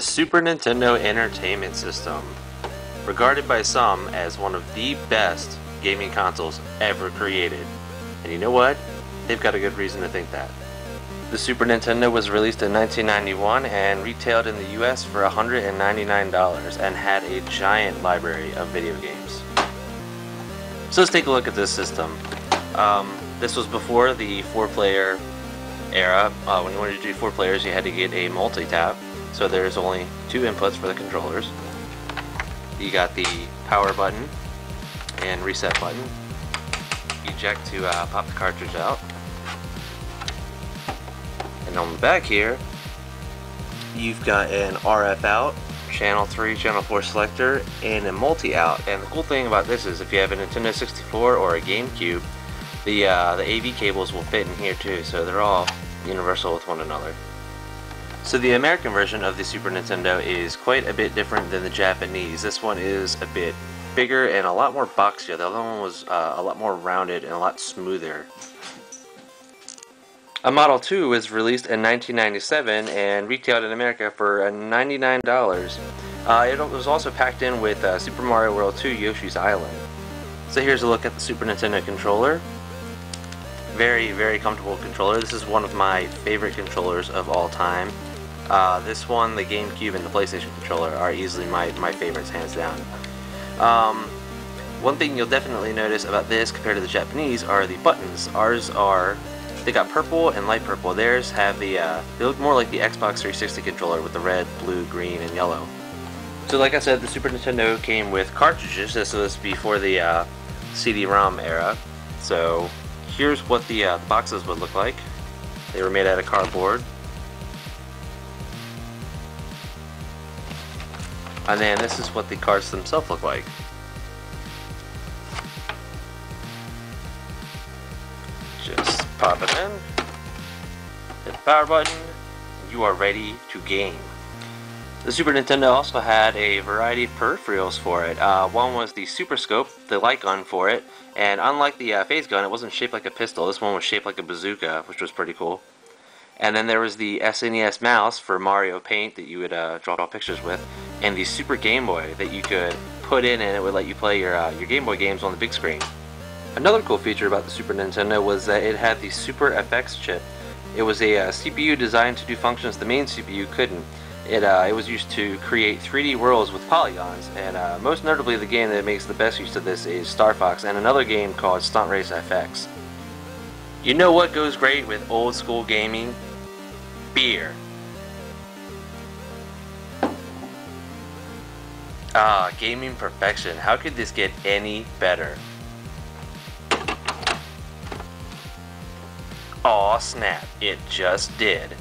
Super Nintendo Entertainment System, regarded by some as one of the best gaming consoles ever created. And you know what? They've got a good reason to think that. The Super Nintendo was released in 1991 and retailed in the US for $199 and had a giant library of video games. So let's take a look at this system. This was before the 4-player era. When you wanted to do 4 players, you had to get a multi-tap. So there's only 2 inputs for the controllers. You got the power button and reset button. Eject to pop the cartridge out. And on the back here, you've got an RF out, channel 3, channel 4 selector, and a multi-out. And the cool thing about this is if you have a Nintendo 64 or a GameCube, the AV cables will fit in here too, so they're all universal with one another. So the American version of the Super Nintendo is quite a bit different than the Japanese. This one is a bit bigger and a lot more boxier. The other one was a lot more rounded and a lot smoother. A Model 2 was released in 1997 and retailed in America for $99. It was also packed in with Super Mario World 2 Yoshi's Island. So here's a look at the Super Nintendo controller. Very, very comfortable controller. This is one of my favorite controllers of all time. This one, the GameCube, and the PlayStation controller are easily my favorites, hands down. One thing you'll definitely notice about this compared to the Japanese are the buttons. They got purple and light purple. Theirs have they look more like the Xbox 360 controller with the red, blue, green, and yellow. So like I said, the Super Nintendo came with cartridges. This was before the CD-ROM era. So here's what the boxes would look like. They were made out of cardboard. And then this is what the cards themselves look like. Just pop it in, hit the power button, and you are ready to game. The Super Nintendo also had a variety of peripherals for it. One was the Super Scope, the light gun for it, and unlike the phase gun, it wasn't shaped like a pistol. This one was shaped like a bazooka, which was pretty cool. And then there was the SNES mouse for Mario Paint that you would draw pictures with, and the Super Game Boy that you could put in and it would let you play your Game Boy games on the big screen. Another cool feature about the Super Nintendo was that it had the Super FX chip. It was a CPU designed to do functions the main CPU couldn't. It was used to create 3D worlds with polygons, and most notably the game that makes the best use of this is Star Fox and another game called Stunt Race FX. You know what goes great with old school gaming? Beer. Gaming perfection. How could this get any better? Aw snap, it just did.